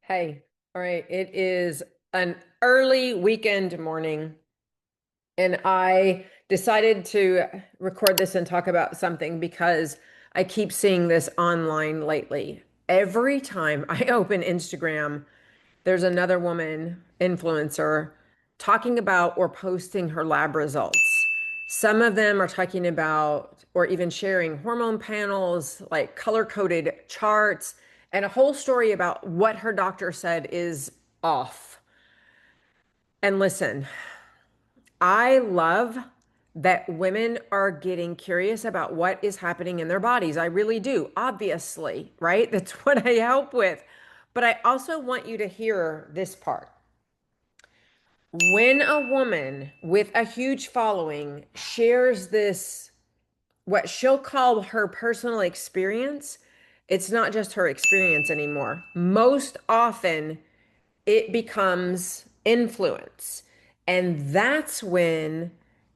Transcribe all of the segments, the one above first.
Hey, all right. It is an early weekend morning, and I decided to record this and talk about something because I keep seeing this online lately. Every time I open Instagram, there's another woman influencer talking about or posting her lab results. Some of them are talking about or even sharing hormone panels, like color-coded charts, and a whole story about what her doctor said is off. And listen, I love that women are getting curious about what is happening in their bodies. I really do, obviously, right? That's what I help with. But I also want you to hear this part. When a woman with a huge following shares this, what she'll call her personal experience, it's not just her experience anymore. Most often, it becomes influence. And that's when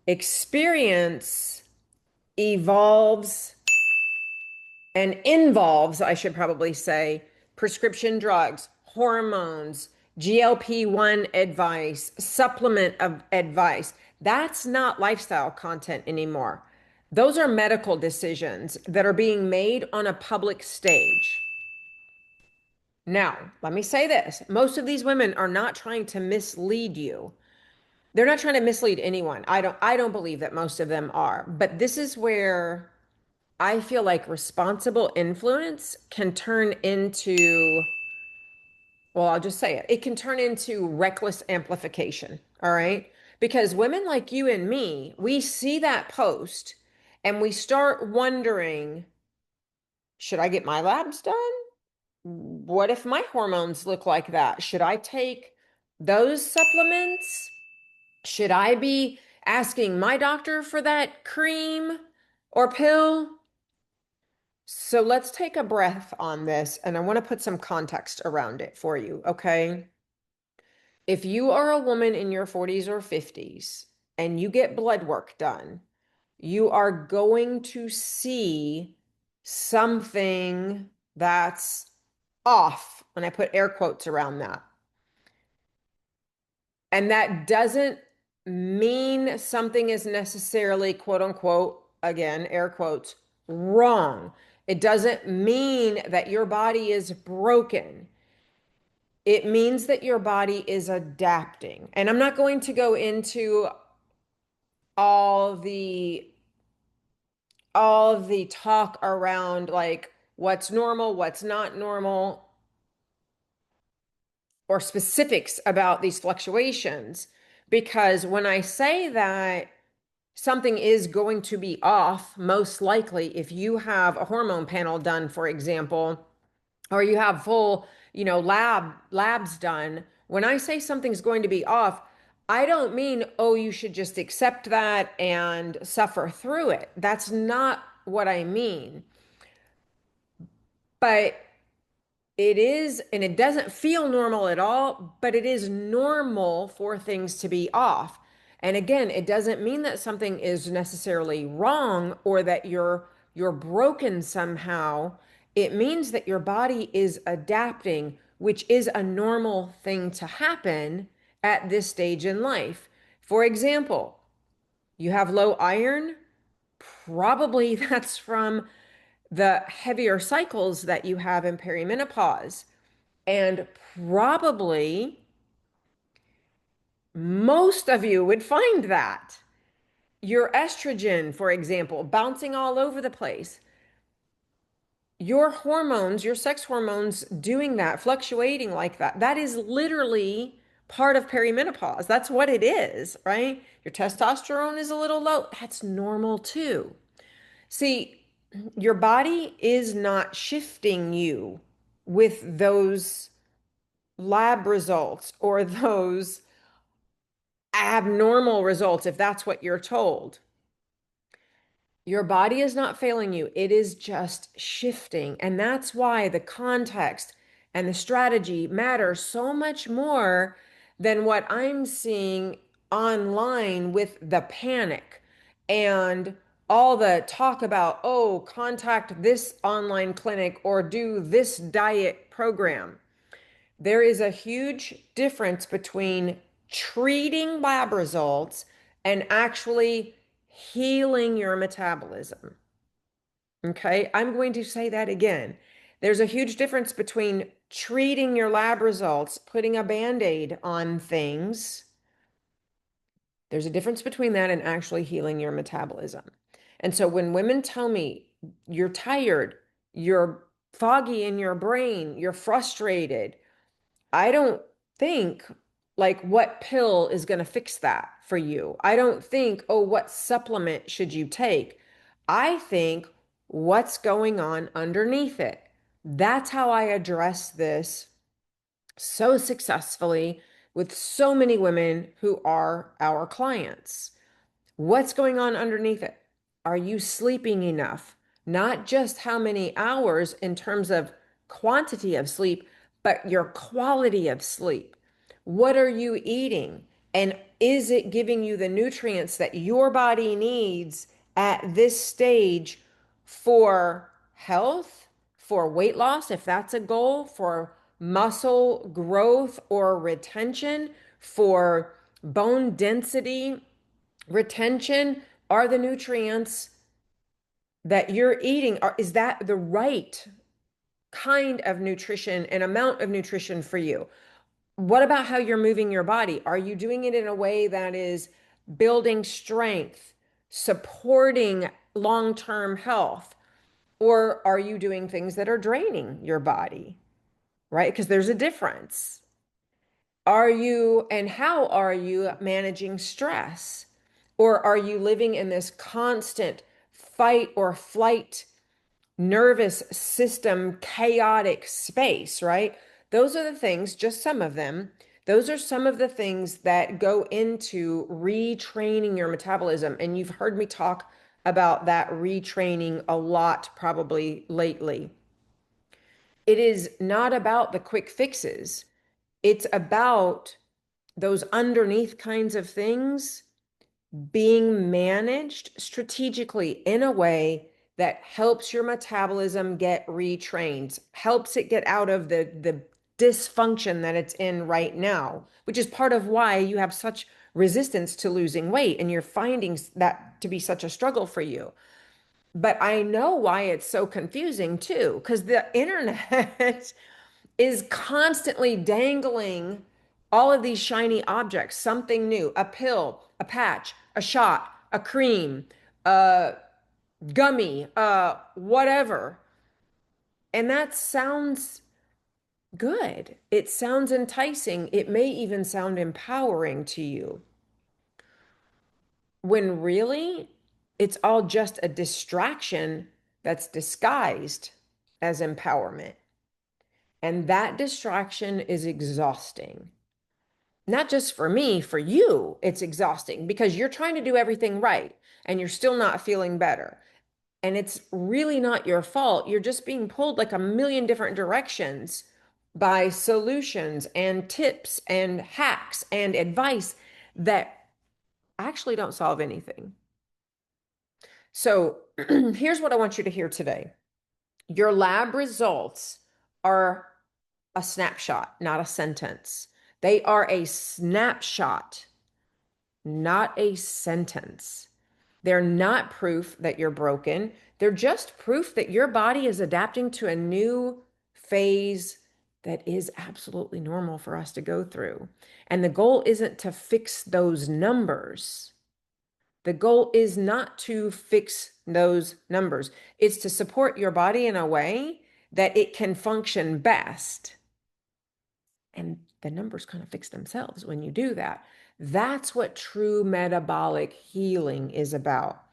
experience evolves and involves, I should probably say, prescription drugs, hormones, GLP-1 advice, supplement of advice. That's not lifestyle content anymore. Those are medical decisions that are being made on a public stage. Now, let me say this. Most of these women are not trying to mislead you. They're not trying to mislead anyone. I don't believe that most of them are. But this is where I feel like responsible influence can turn into, well, I'll just say it. It can turn into reckless amplification. All right. Because women like you and me, we see that post and we start wondering, should I get my labs done? What if my hormones look like that? Should I take those supplements? Should I be asking my doctor for that cream or pill? So let's take a breath on this, and I want to put some context around it for you, okay? If you are a woman in your 40s or 50s and you get blood work done, you are going to see something that's off, and I put air quotes around that. And that doesn't mean something is necessarily, quote unquote, again, air quotes, wrong. It doesn't mean that your body is broken. It means that your body is adapting. And I'm not going to go into all the all the talk around like what's normal, what's not normal, or specifics about these fluctuations. Because when I say that something is going to be off, most likely, if you have a hormone panel done, for example, or you have full, labs done. When I say something's going to be off, I don't mean, oh, you should just accept that and suffer through it. That's not what I mean. But it is, and it doesn't feel normal at all, but it is normal for things to be off. And again, it doesn't mean that something is necessarily wrong or that you're broken somehow. It means that your body is adapting, which is a normal thing to happen at this stage in life. For example, you have low iron, probably that's from the heavier cycles that you have in perimenopause. And probably most of you would find that. Your estrogen, for example, bouncing all over the place. Your hormones, your sex hormones doing that, fluctuating like that, that is literally part of perimenopause. That's what it is, right? Your testosterone is a little low. That's normal too. See, your body is not shifting you with those lab results or those abnormal results, if that's what you're told. Your body is not failing you, it is just shifting. And that's why the context and the strategy matter so much more than what I'm seeing online with the panic and all the talk about, oh, contact this online clinic or do this diet program. There is a huge difference between treating lab results and actually healing your metabolism. Okay, I'm going to say that again. There's a huge difference between treating your lab results, putting a band-aid on things. There's a difference between that and actually healing your metabolism. And so when women tell me you're tired, you're foggy in your brain, you're frustrated, I don't think like what pill is going to fix that for you. I don't think, oh, what supplement should you take? I think what's going on underneath it. That's how I address this so successfully with so many women who are our clients. What's going on underneath it? Are you sleeping enough? Not just how many hours in terms of quantity of sleep, but your quality of sleep. What are you eating? And is it giving you the nutrients that your body needs at this stage for health, for weight loss, if that's a goal, for muscle growth or retention, for bone density? Retention, are the nutrients that you're eating, is that the right kind of nutrition and amount of nutrition for you? What about how you're moving your body? Are you doing it in a way that is building strength, supporting long-term health, or are you doing things that are draining your body, right? Because there's a difference. Are you and how are you managing stress? Or are you living in this constant fight or flight, nervous system, chaotic space, right? Those are the things, just some of them. Those are some of the things that go into retraining your metabolism. And you've heard me talk about that retraining a lot probably lately. It is not about the quick fixes. It's about those underneath kinds of things being managed strategically in a way that helps your metabolism get retrained, helps it get out of the dysfunction that it's in right now, which is part of why you have such resistance to losing weight and you're finding that to be such a struggle for you. But I know why it's so confusing too, because the internet is constantly dangling all of these shiny objects, something new, a pill, a patch, a shot, a cream, a gummy, whatever. And that sounds good. It sounds enticing. It may even sound empowering to you. When really, it's all just a distraction that's disguised as empowerment. And that distraction is exhausting. Not just for me, for you, it's exhausting because you're trying to do everything right and you're still not feeling better. And it's really not your fault. You're just being pulled like a million different directions by solutions and tips and hacks and advice that actually don't solve anything. So here's what I want you to hear today. Your lab results are a snapshot, not a sentence. They are a snapshot, not a sentence. They're not proof that you're broken. They're just proof that your body is adapting to a new phase that is absolutely normal for us to go through. And the goal isn't to fix those numbers. The goal is not to fix those numbers. It's to support your body in a way that it can function best. And the numbers kind of fix themselves when you do that. That's what true metabolic healing is about.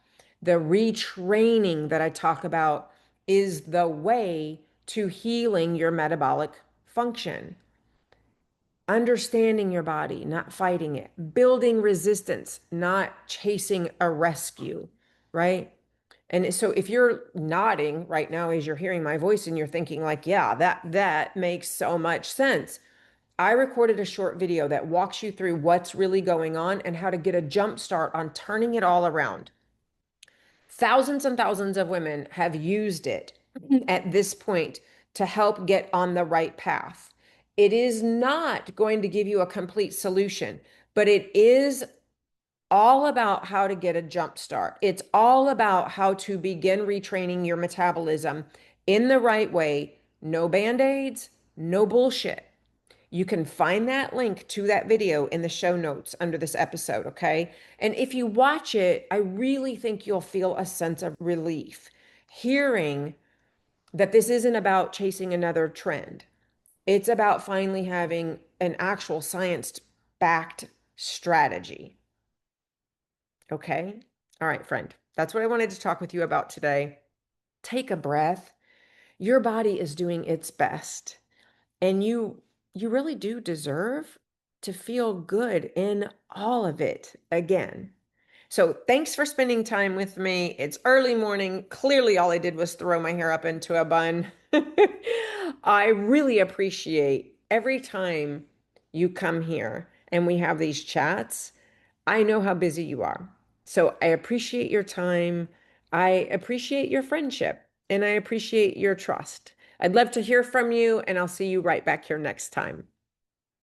The retraining that I talk about is the way to healing your metabolic function. Understanding your body, not fighting it. Building resistance, not chasing a rescue, right? And so if you're nodding right now as you're hearing my voice and you're thinking like, yeah, that makes so much sense. I recorded a short video that walks you through what's really going on and how to get a jump start on turning it all around. Thousands and thousands of women have used it at this point to help get on the right path. It is not going to give you a complete solution, but it is all about how to get a jump start. It's all about how to begin retraining your metabolism in the right way. No band-aids, no bullshit. You can find that link to that video in the show notes under this episode, okay? And if you watch it, I really think you'll feel a sense of relief hearing that this isn't about chasing another trend. It's about finally having an actual science-backed strategy. Okay. All right, friend. That's what I wanted to talk with you about today. Take a breath. Your body is doing its best, and you really do deserve to feel good in all of it again. So, thanks for spending time with me. It's early morning. Clearly, all I did was throw my hair up into a bun. I really appreciate every time you come here and we have these chats. I know how busy you are. So I appreciate your time. I appreciate your friendship and I appreciate your trust. I'd love to hear from you, and I'll see you right back here next time.